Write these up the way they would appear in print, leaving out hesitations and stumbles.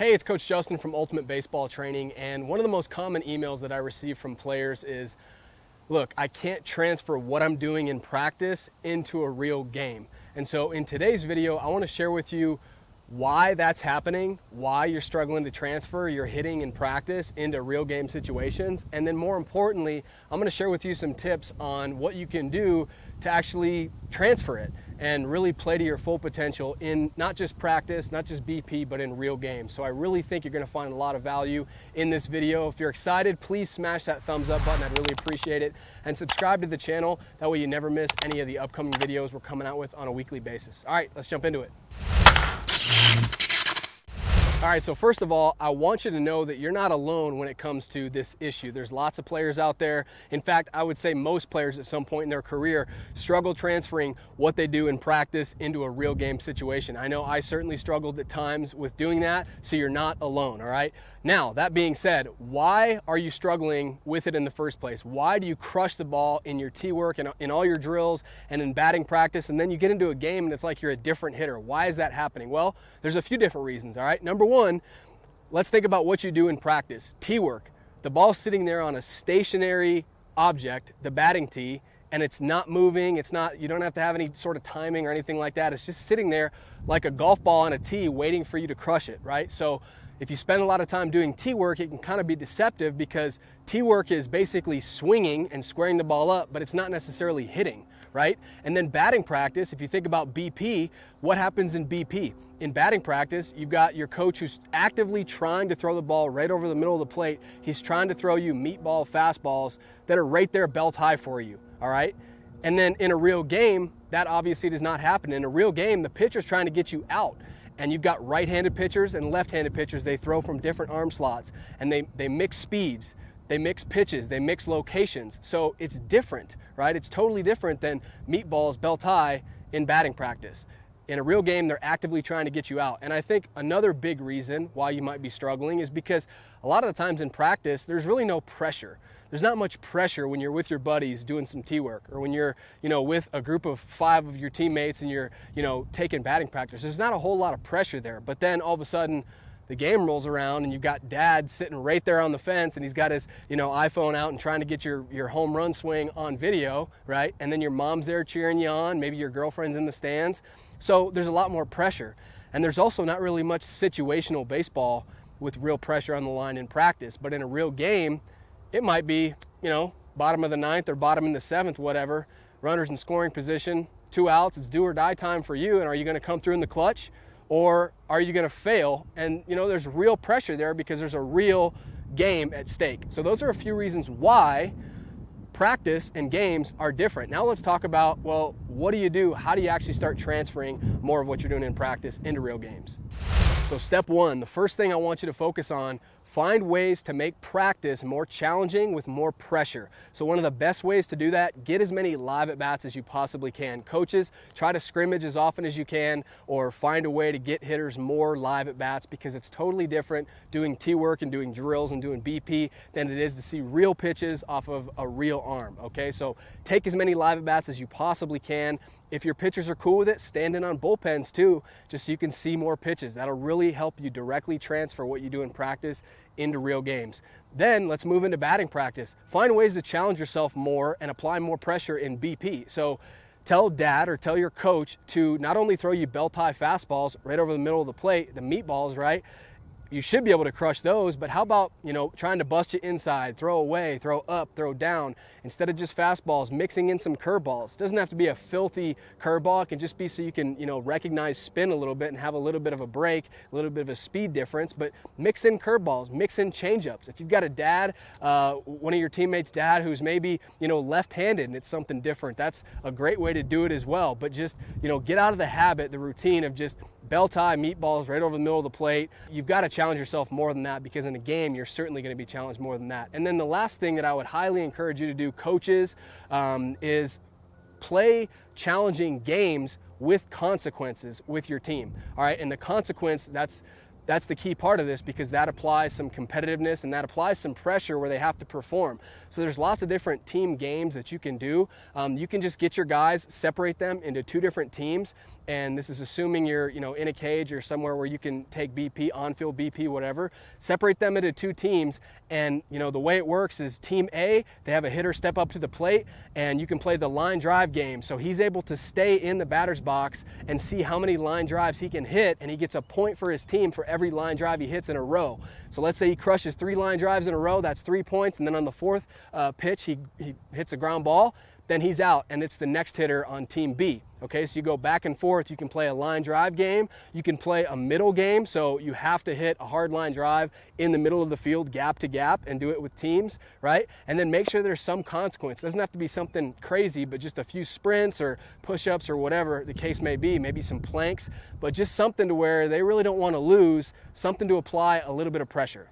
Hey, it's Coach Justin from Ultimate Baseball Training, and one of the most common emails that I receive from players is, look, I can't transfer what I'm doing in practice into a real game. And so in today's video, I want to share with you why that's happening, why you're struggling to transfer your hitting in practice into real game situations, and then more importantly, I'm going to share with you some tips on what you can do to actually transfer it and really play to your full potential in not just practice, not just BP, but in real games. So I really think you're going to find a lot of value in this video. If you're excited, please smash that thumbs up button. I'd really appreciate it. And subscribe to the channel. That way you never miss any of the upcoming videos we're coming out with on a weekly basis. All right, let's jump into it. All right, so first of all, I want you to know that you're not alone when it comes to this issue. There's lots of players out there. In fact, I would say most players at some point in their career struggle transferring what they do in practice into a real game situation. I know I certainly struggled at times with doing that, so you're not alone, all right? Now, that being said, why are you struggling with it in the first place? Why do you crush the ball in your tee work and in all your drills and in batting practice, and then you get into a game and it's like you're a different hitter? Why is that happening? Well, there's a few different reasons, all right? Number one, let's think about what you do in practice. Tee work. The ball's sitting there on a stationary object, the batting tee, and it's not moving. It's not, you don't have to have any sort of timing or anything like that. It's just sitting there like a golf ball on a tee waiting for you to crush it, right? So if you spend a lot of time doing tee work, it can kind of be deceptive because tee work is basically swinging and squaring the ball up, but it's not necessarily hitting, right? And then batting practice, if you think about BP, what happens in BP? In batting practice, you've got your coach who's actively trying to throw the ball right over the middle of the plate. He's trying to throw you meatball fastballs that are right there belt high for you, all right? And then in a real game, that obviously does not happen. In a real game, the pitcher's trying to get you out. And you've got right-handed pitchers and left-handed pitchers. They throw from different arm slots, and they mix speeds, they mix pitches, they mix locations. So it's different, right? It's totally different than meatballs belt high in batting practice. In a real game, they're actively trying to get you out. And I think another big reason why you might be struggling is because a lot of the times in practice, there's really no pressure. There's not much pressure when you're with your buddies doing some tee work, or when you're, with a group of 5 of your teammates and you're, taking batting practice. There's not a whole lot of pressure there. But then all of a sudden, the game rolls around and you've got dad sitting right there on the fence and he's got his, iPhone out and trying to get your home run swing on video, right? And then your mom's there cheering you on. Maybe your girlfriend's in the stands. So there's a lot more pressure. And there's also not really much situational baseball with real pressure on the line in practice. But in a real game, it might be, bottom of the 9th or bottom in the 7th, whatever. Runners in scoring position, 2 outs, it's do or die time for you. And are you going to come through in the clutch, or are you going to fail? And, there's real pressure there because there's a real game at stake. So those are a few reasons why practice and games are different. Now let's talk about, well, what do you do? How do you actually start transferring more of what you're doing in practice into real games? So step one, the first thing I want you to focus on, find ways to make practice more challenging with more pressure. So one of the best ways to do that, get as many live at-bats as you possibly can. Coaches, try to scrimmage as often as you can, or find a way to get hitters more live at-bats, because it's totally different doing tee work and doing drills and doing BP than it is to see real pitches off of a real arm, okay? So take as many live at-bats as you possibly can. If your pitchers are cool with it, stand in on bullpens too, just so you can see more pitches. That'll really help you directly transfer what you do in practice into real games. Then let's move into batting practice. Find ways to challenge yourself more and apply more pressure in BP. So tell dad or tell your coach to not only throw you belt high fastballs right over the middle of the plate, the meatballs, right? You should be able to crush those, but how about, trying to bust you inside, throw away, throw up, throw down, instead of just fastballs, mixing in some curveballs. It doesn't have to be a filthy curveball. It can just be so you can, recognize spin a little bit and have a little bit of a break, a little bit of a speed difference, but mix in curveballs, mix in changeups. If you've got a dad, one of your teammates' dad who's maybe, left-handed and it's something different, that's a great way to do it as well. But just, get out of the habit, the routine of just belt high meatballs right over the middle of the plate. You've got to challenge yourself more than that, because in a game, you're certainly going to be challenged more than that. And then the last thing that I would highly encourage you to do, coaches, is play challenging games with consequences with your team. All right, and the consequence, that's the key part of this, because that applies some competitiveness and that applies some pressure where they have to perform. So there's lots of different team games that you can do. You can just get your guys, separate them into 2 different teams, and this is assuming you're, in a cage or somewhere where you can take BP, on-field BP, whatever. Separate them into 2 teams, and the way it works is Team A, they have a hitter step up to the plate, and you can play the line drive game. So he's able to stay in the batter's box and see how many line drives he can hit, and he gets a point for his team for every line drive he hits in a row. So let's say he crushes 3 line drives in a row, that's 3 points, and then on the 4th pitch he hits a ground ball, then he's out, and it's the next hitter on Team B. Okay, so you go back and forth. You can play a line drive game. You can play a middle game, so you have to hit a hard line drive in the middle of the field, gap to gap, and do it with teams, right? And then make sure there's some consequence. It doesn't have to be something crazy, but just a few sprints or push-ups or whatever the case may be, maybe some planks, but just something to where they really don't want to lose, something to apply a little bit of pressure.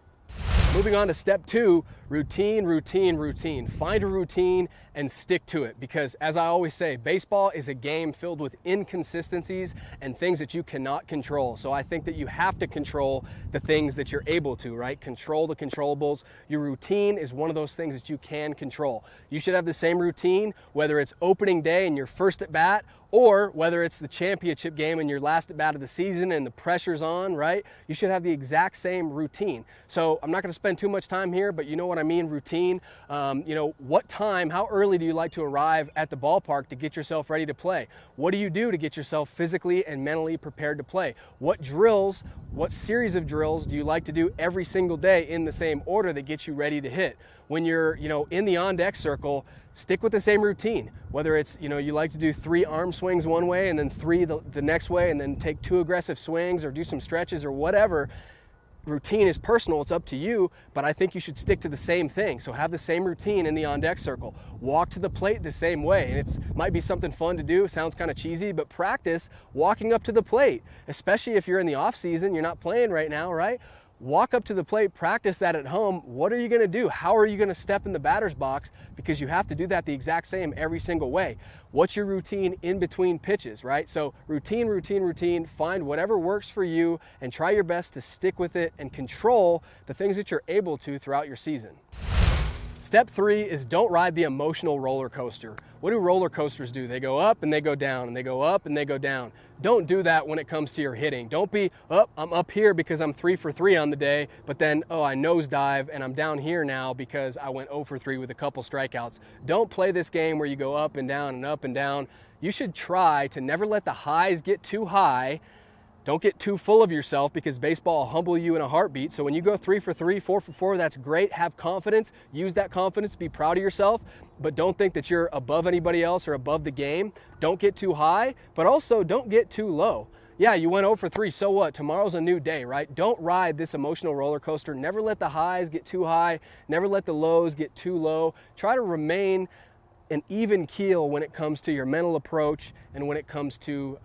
Moving on to step 2, routine, routine, routine. Find a routine and stick to it, because as I always say, baseball is a game filled with inconsistencies and things that you cannot control. So I think that you have to control the things that you're able to, right? Control the controllables. Your routine is one of those things that you can control. You should have the same routine, whether it's opening day and your first at bat, or whether it's the championship game and your last at bat of the season and the pressure's on, right? You should have the exact same routine. So I'm not going to spend too much time here, but you know what I mean, routine. What time, how early do you like to arrive at the ballpark to get yourself ready to play? What do you do to get yourself physically and mentally prepared to play? What drills, what series of drills do you like to do every single day in the same order that gets you ready to hit? When you're, in the on-deck circle, stick with the same routine. Whether it's, you like to do 3 arm swings one way and then 3 the next way, and then take 2 aggressive swings or do some stretches or whatever. Routine is personal, it's up to you, but I think you should stick to the same thing. So have the same routine in the on-deck circle. Walk to the plate the same way. And it might be something fun to do, sounds kind of cheesy, but practice walking up to the plate, especially if you're in the off season, you're not playing right now, right? Walk up to the plate, practice that at home. What are you going to do? How are you going to step in the batter's box? Because you have to do that the exact same every single way. What's your routine in between pitches, right? So routine, routine, routine. Find whatever works for you and try your best to stick with it and control the things that you're able to throughout your season. Step 3 is don't ride the emotional roller coaster. What do roller coasters do? They go up and they go down, and they go up and they go down. Don't do that when it comes to your hitting. Don't be, I'm up here because I'm 3 for 3 on the day, but then, I nosedive and I'm down here now because I went 0 for 3 with a couple strikeouts. Don't play this game where you go up and down and up and down. You should try to never let the highs get too high. Don't get too full of yourself, because baseball will humble you in a heartbeat. So when you go 3 for 3, 4 for 4, that's great. Have confidence. Use that confidence. Be proud of yourself. But don't think that you're above anybody else or above the game. Don't get too high, but also don't get too low. Yeah, you went 0 for 3, so what? Tomorrow's a new day, right? Don't ride this emotional roller coaster. Never let the highs get too high. Never let the lows get too low. Try to remain an even keel when it comes to your mental approach and when it comes to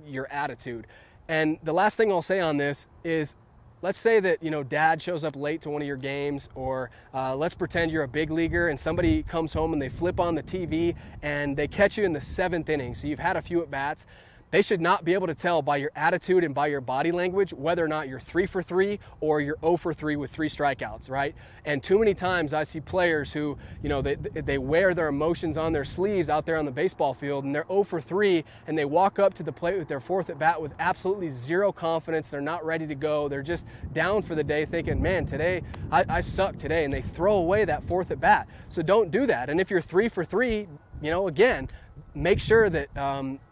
your attitude. And the last thing I'll say on this is, let's say that, dad shows up late to one of your games, or let's pretend you're a big leaguer and somebody comes home and they flip on the TV and they catch you in the 7th inning. So you've had a few at bats. They should not be able to tell by your attitude and by your body language whether or not you're 3 for 3 or you're 0 for 3 with 3 strikeouts, right? And too many times I see players who, they wear their emotions on their sleeves out there on the baseball field, and they're 0 for 3, and they walk up to the plate with their 4th at bat with absolutely zero confidence. They're not ready to go. They're just down for the day, thinking, man, today I suck today, and they throw away that 4th at bat. So don't do that. And if you're 3 for 3, again, make sure that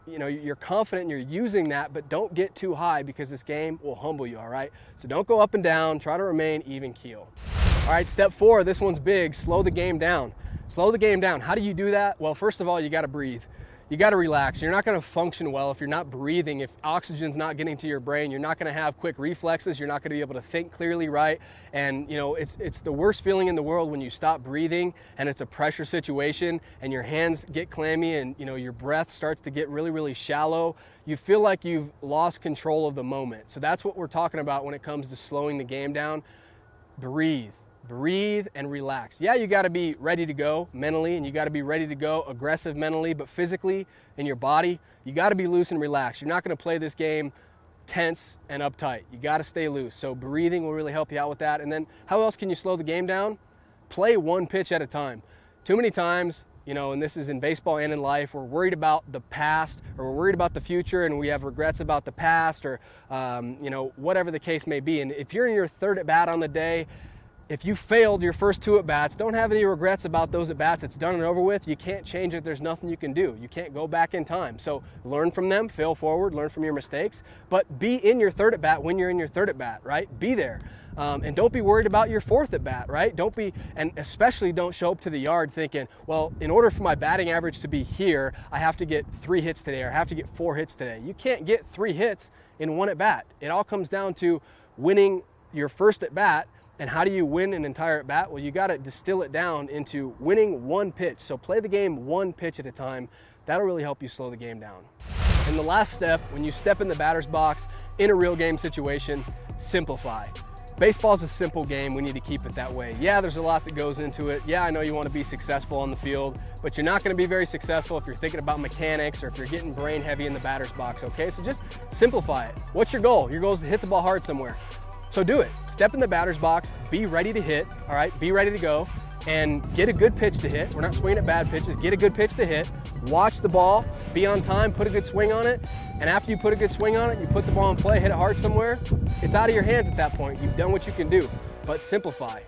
you're confident and you're using that, but don't get too high, because this game will humble you, all right? So don't go up and down. Try to remain even keel. All right, step 4, this one's big. Slow the game down. Slow the game down. How do you do that? Well, first of all, you got to breathe. You got to relax. You're not going to function well if you're not breathing. If oxygen's not getting to your brain, you're not going to have quick reflexes. You're not going to be able to think clearly, right? And it's the worst feeling in the world when you stop breathing and it's a pressure situation and your hands get clammy and your breath starts to get really, really shallow. You feel like you've lost control of the moment. So that's what we're talking about when it comes to slowing the game down. Breathe. Breathe and relax. Yeah, you got to be ready to go mentally, and you got to be ready to go aggressive mentally, but physically in your body, you got to be loose and relaxed. You're not going to play this game tense and uptight. You got to stay loose. So breathing will really help you out with that. And then how else can you slow the game down? Play one pitch at a time. Too many times You know, and this is in baseball and in life. We're worried about the past, or we're worried about the future, and we have regrets about the past, or you know, whatever the case may be. And if you're in your third at bat on the day, if you failed your first 2 at bats, don't have any regrets about those at bats. It's done and over with. You can't change it. There's nothing you can do. You can't go back in time. So learn from them, fail forward, learn from your mistakes, but be in your third at bat when you're in your third at bat, right? Be there. And don't be worried about your fourth at bat, right? Don't be, and especially don't show up to the yard thinking, well, in order for my batting average to be here, I have to get 3 hits today, or I have to get 4 hits today. You can't get 3 hits in 1 at bat. It all comes down to winning your first at bat. And how do you win an entire at bat? Well, you got to distill it down into winning 1 pitch. So play the game 1 pitch at a time. That'll really help you slow the game down. And the last step, when you step in the batter's box in a real game situation, simplify. Baseball's a simple game. We need to keep it that way. Yeah, there's a lot that goes into it. Yeah, I know you want to be successful on the field, but you're not going to be very successful if you're thinking about mechanics or if you're getting brain heavy in the batter's box, okay? So just simplify it. What's your goal? Your goal is to hit the ball hard somewhere. So do it. Step in the batter's box, be ready to hit, all right? Be ready to go, and get a good pitch to hit. We're not swinging at bad pitches. Get a good pitch to hit. Watch the ball, be on time, put a good swing on it, and after you put a good swing on it, you put the ball in play, hit it hard somewhere, it's out of your hands at that point. You've done what you can do, but simplify.